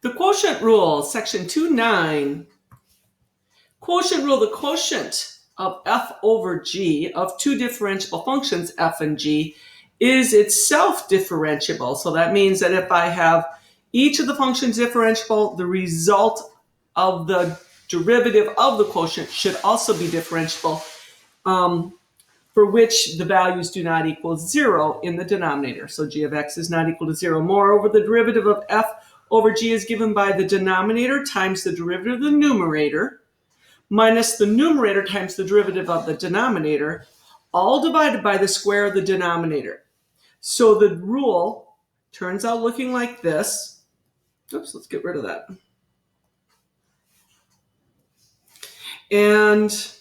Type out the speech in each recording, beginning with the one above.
The quotient rule, section 2.9. Quotient rule, the quotient of f over g of two differentiable functions, f and g, is itself differentiable. So that means that if I have each of the functions differentiable, the result of the derivative of the quotient should also be differentiable, for which the values do not equal 0 in the denominator. So g of x is not equal to 0. Moreover, the derivative of f over g is given by the denominator times the derivative of the numerator minus the numerator times the derivative of the denominator, all divided by the square of the denominator. So the rule turns out looking like this. Oops, let's get rid of that. And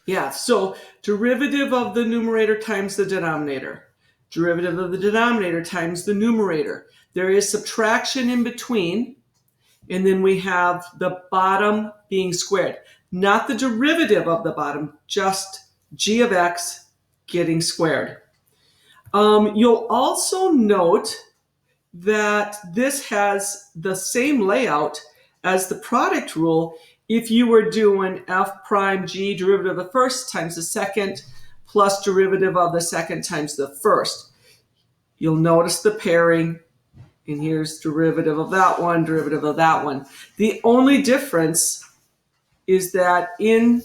yeah, so derivative of the numerator times the denominator. Derivative of the denominator times the numerator. There is subtraction in between, and then we have the bottom being squared. Not the derivative of the bottom, just g of x getting squared. You'll also note that this has the same layout as the product rule if you were doing f prime g derivative of the first times the second plus derivative of the second times the first. You'll notice the pairing, and here's derivative of that one, derivative of that one. The only difference is that in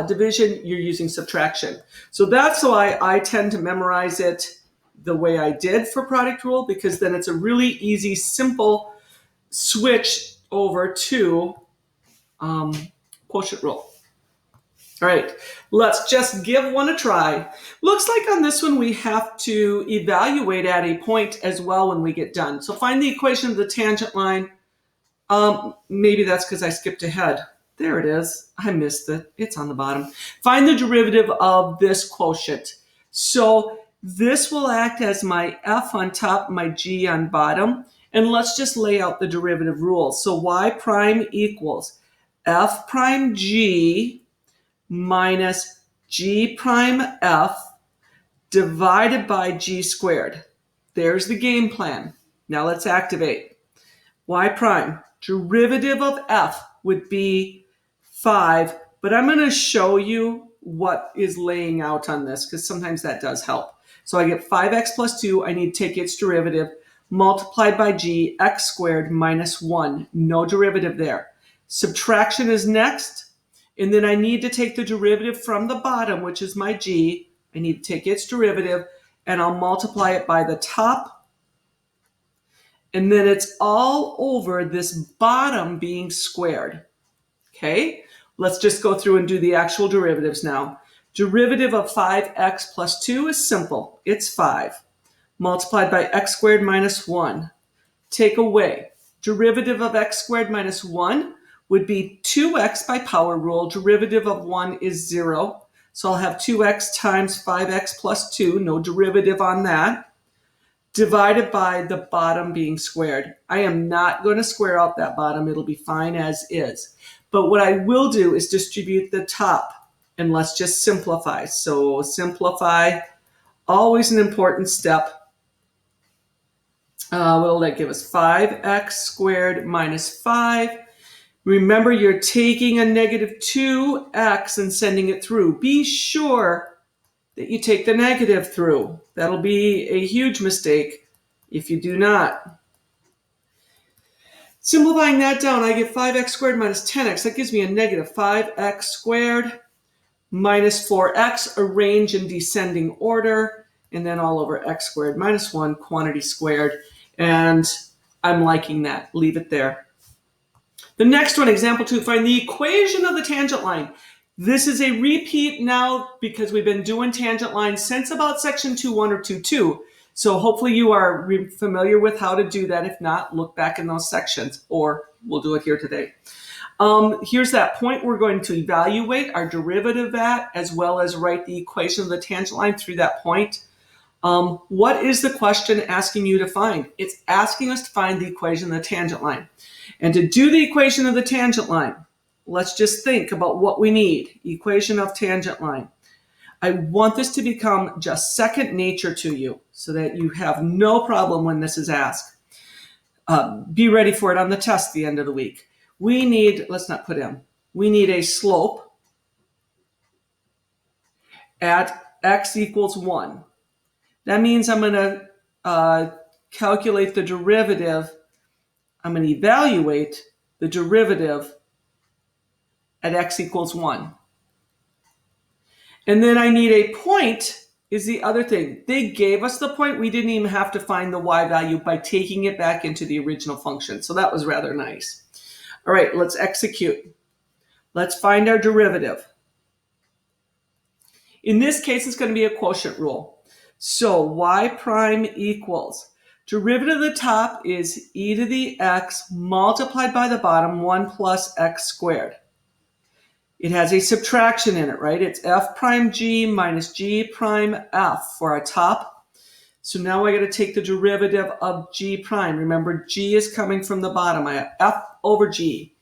division, you're using subtraction. So that's why I tend to memorize it the way I did for product rule, because then it's a really easy, simple switch over to quotient rule. All right, let's just give one a try. Looks like on this one we have to evaluate at a point as well when we get done. So find the equation of the tangent line. Maybe that's because I skipped ahead. There it is. I missed it. It's on the bottom. Find the derivative of this quotient. So this will act as my f on top, my g on bottom. And let's just lay out the derivative rules. So y prime equals f prime g minus g prime f divided by g squared. There's the game plan. Now let's activate. Y prime, derivative of f would be 5, but I'm going to show you what is laying out on this because sometimes that does help. So I get 5x plus 2, I need to take its derivative, multiplied by g, x squared minus 1. No derivative there. Subtraction is next, and then I need to take the derivative from the bottom, which is my g. I need to take its derivative, and I'll multiply it by the top. And then it's all over this bottom being squared. Okay, let's just go through and do the actual derivatives now. Derivative of 5x plus 2 is simple. It's 5. Multiplied by x squared minus 1. Take away. Derivative of x squared minus 1 would be 2x by power rule. Derivative of 1 is 0. So I'll have 2x times 5x plus 2. No derivative on that. Divided by the bottom being squared. I am not going to square out that bottom. It'll be fine as is. But what I will do is distribute the top. And let's just simplify. So simplify, always an important step. What will that give us? 5x squared minus 5. Remember, you're taking a negative 2x and sending it through. Be sure that you take the negative through. That'll be a huge mistake if you do not. Simplifying that down, I get 5x squared minus 10x. That gives me a negative 5x squared minus 4x, arrange in descending order, and then all over x squared minus 1, quantity squared. And I'm liking that. Leave it there. The next one, example 2, find the equation of the tangent line. This is a repeat now because we've been doing tangent lines since about section 2.1 or 2.2. So hopefully you are familiar with how to do that. If not, look back in those sections, or we'll do it here today. Here's that point we're going to evaluate our derivative at, as well as write the equation of the tangent line through that point. What is the question asking you to find? It's asking us to find the equation of the tangent line. And to do the equation of the tangent line, let's just think about what we need. Equation of tangent line. I want this to become just second nature to you so that you have no problem when this is asked. Be ready for it on the test the end of the week. We need, let's not put M, we need a slope at x equals 1. That means I'm going to calculate the derivative. I'm going to evaluate the derivative at x equals 1. And then I need a point is the other thing. They gave us the point. We didn't even have to find the y value by taking it back into the original function. So that was rather nice. All right, let's execute. Let's find our derivative. In this case, it's going to be a quotient rule. So y prime equals, derivative of the top is e to the x multiplied by the bottom, 1 plus x squared. It has a subtraction in it, right? It's f prime g minus g prime f for our top. So now I got to take the derivative of g prime. Remember, g is coming from the bottom. I have f over g.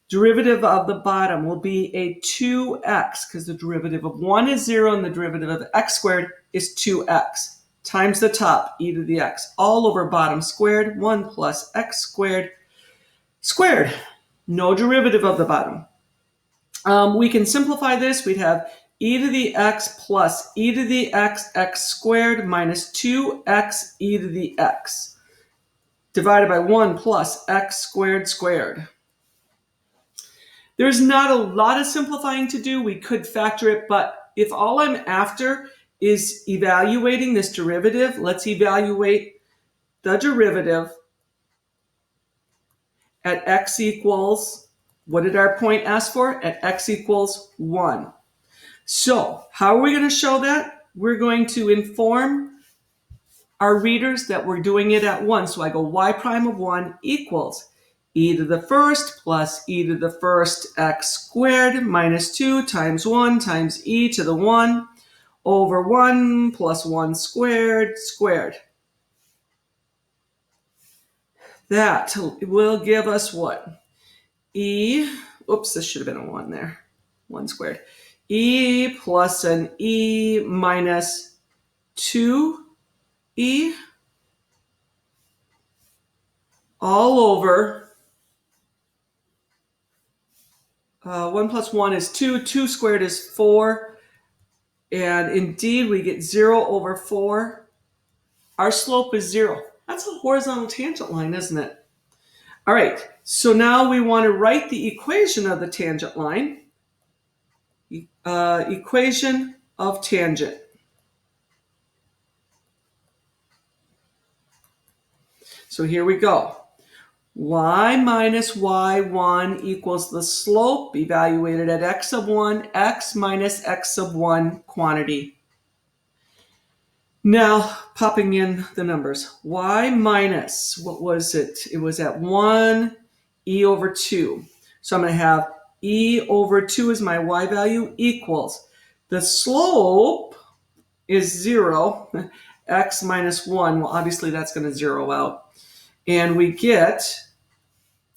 Derivative of the bottom will be a 2x, because the derivative of 1 is 0 and the derivative of x squared is 2x, times the top, e to the x, all over bottom squared, 1 plus x squared, squared. No derivative of the bottom. We can simplify this. We'd have e to the x plus e to the x, x squared minus 2x e to the x, divided by 1 plus x squared squared. There's not a lot of simplifying to do. We could factor it, but if all I'm after is evaluating this derivative, let's evaluate the derivative at x equals, what did our point ask for? At x equals 1. So how are we going to show that? We're going to inform our readers that we're doing it at 1. So I go y prime of 1 equals e to the first plus e to the first x squared minus 2 times 1 times e to the 1 over 1 plus 1 squared squared. That will give us what? E, oops, this should have been a 1 there. 1 squared. E plus an e minus 2e all over 1 plus 1 is 2. 2 squared is 4. And indeed, we get 0 over 4. Our slope is 0. That's a horizontal tangent line, isn't it? All right, so now we want to write the equation of the tangent line. Equation of tangent. So here we go. Y minus y1 equals the slope evaluated at x of 1, x minus x of 1 quantity. Now, popping in the numbers. Y minus, what was it? It was at 1 e over 2. So I'm going to have e over 2 is my y value equals. The slope is 0. X minus 1, well, obviously that's going to zero out. And we get,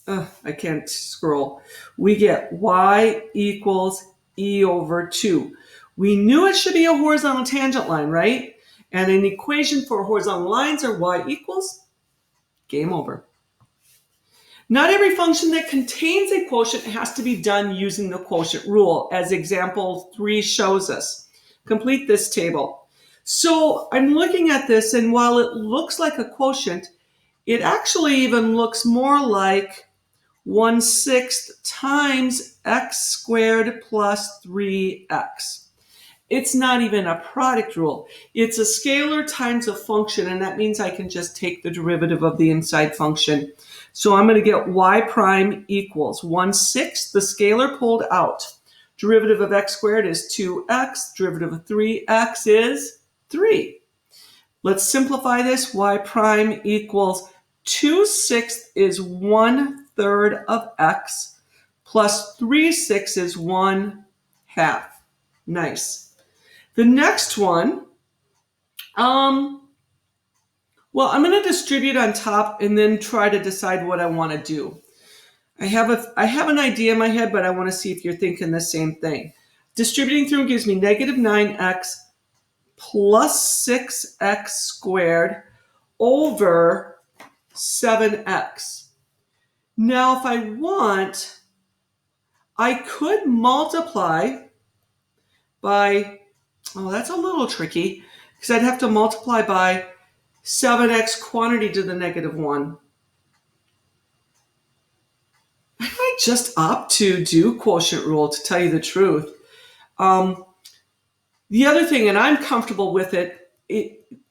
I can't scroll. We get y equals e over 2. We knew it should be a horizontal tangent line, right? And an equation for horizontal lines are y equals, game over. Not every function that contains a quotient has to be done using the quotient rule, as example 3 shows us. Complete this table. So I'm looking at this, and while it looks like a quotient, it actually even looks more like 1/6 times x squared plus 3x. It's not even a product rule. It's a scalar times a function, and that means I can just take the derivative of the inside function. So I'm going to get y prime equals 1/6, the scalar pulled out. Derivative of x squared is 2x. Derivative of 3x is 3. Let's simplify this. Y prime equals 2/6 is 1/3 of x plus 3/6 is 1/2. Nice. The next one, well, I'm going to distribute on top and then try to decide what I want to do. I have an idea in my head, but I want to see if you're thinking the same thing. Distributing through gives me negative 9x plus 6x squared over 7x. Now, if I want, I could multiply by, oh, that's a little tricky, because I'd have to multiply by 7x quantity to the negative 1. I might just opt to do quotient rule, to tell you the truth. The other thing, and I'm comfortable with it,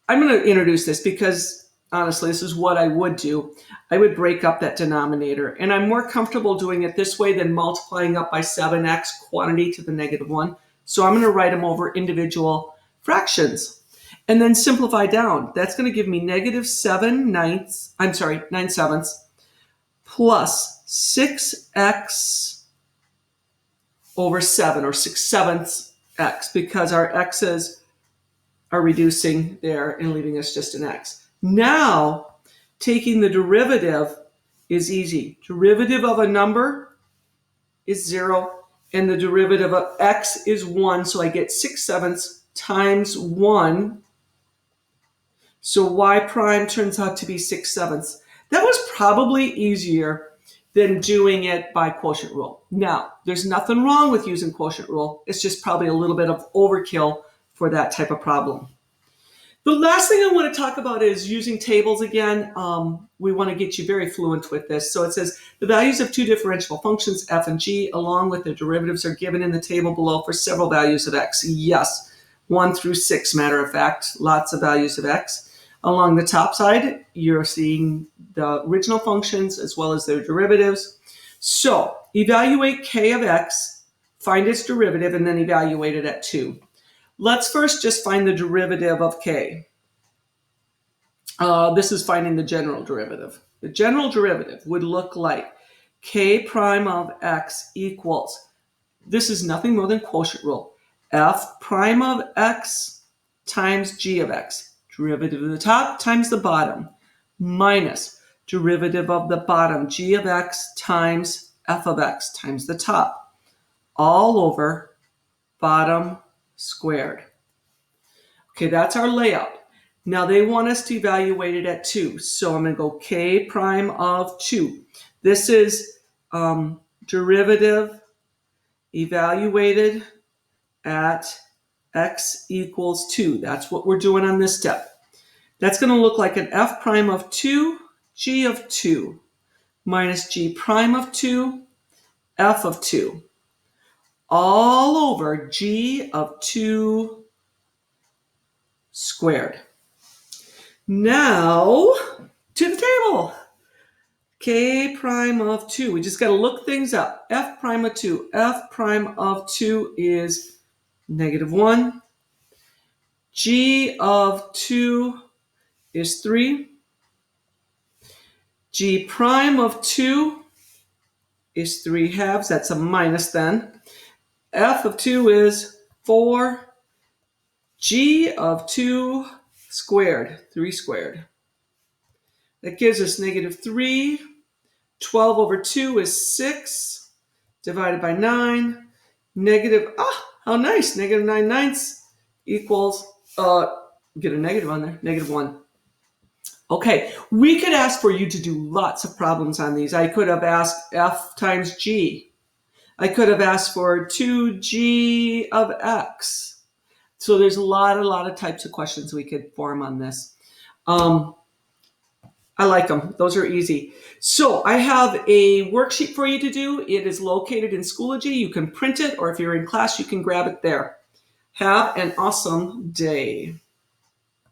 I'm going to introduce this because, honestly, this is what I would do. I would break up that denominator, and I'm more comfortable doing it this way than multiplying up by 7x quantity to the negative 1. So I'm going to write them over individual fractions and then simplify down. That's going to give me negative 9 sevenths plus 6x over 7, or 6 sevenths x, because our x's are reducing there and leaving us just an x. Now, taking the derivative is easy. Derivative of a number is 0, and the derivative of x is 1, so I get 6 sevenths times 1. So y prime turns out to be 6 sevenths. That was probably easier than doing it by quotient rule. Now, there's nothing wrong with using quotient rule. It's just probably a little bit of overkill for that type of problem. The last thing I want to talk about is using tables again. We want to get you very fluent with this. So it says the values of two differentiable functions, f and g, along with their derivatives, are given in the table below for several values of x. Yes, 1 through 6, matter of fact, lots of values of x. Along the top side, you're seeing the original functions as well as their derivatives. So evaluate k of x, find its derivative, and then evaluate it at 2. Let's first just find the derivative of k. This is finding the general derivative. The general derivative would look like k prime of x equals, this is nothing more than quotient rule, f prime of x times g of x. Derivative of the top times the bottom, minus derivative of the bottom, g of x times f of x times the top, all over bottom squared. Okay, that's our layout. Now they want us to evaluate it at 2. So I'm going to go k prime of 2. This is derivative evaluated at x equals 2. That's what we're doing on this step. That's going to look like an f prime of 2, g of 2, minus g prime of 2, f of 2, all over g of 2 squared. Now, to the table. K prime of 2. We just got to look things up. F prime of 2. F prime of 2 is negative 1. G of 2 is 3. G prime of 2 is 3 halves. That's a minus then. F of 2 is 4. G of 2 squared, 3 squared. That gives us negative 3. 12 over 2 is 6, divided by 9. Negative, how nice, negative 9 ninths equals, get a negative on there, negative 1. Okay, we could ask for you to do lots of problems on these. I could have asked f times g. I could have asked for 2g of x. So there's a lot of types of questions we could form on this. I like them. Those are easy. So I have a worksheet for you to do. It is located in Schoology. You can print it, or if you're in class, you can grab it there. Have an awesome day.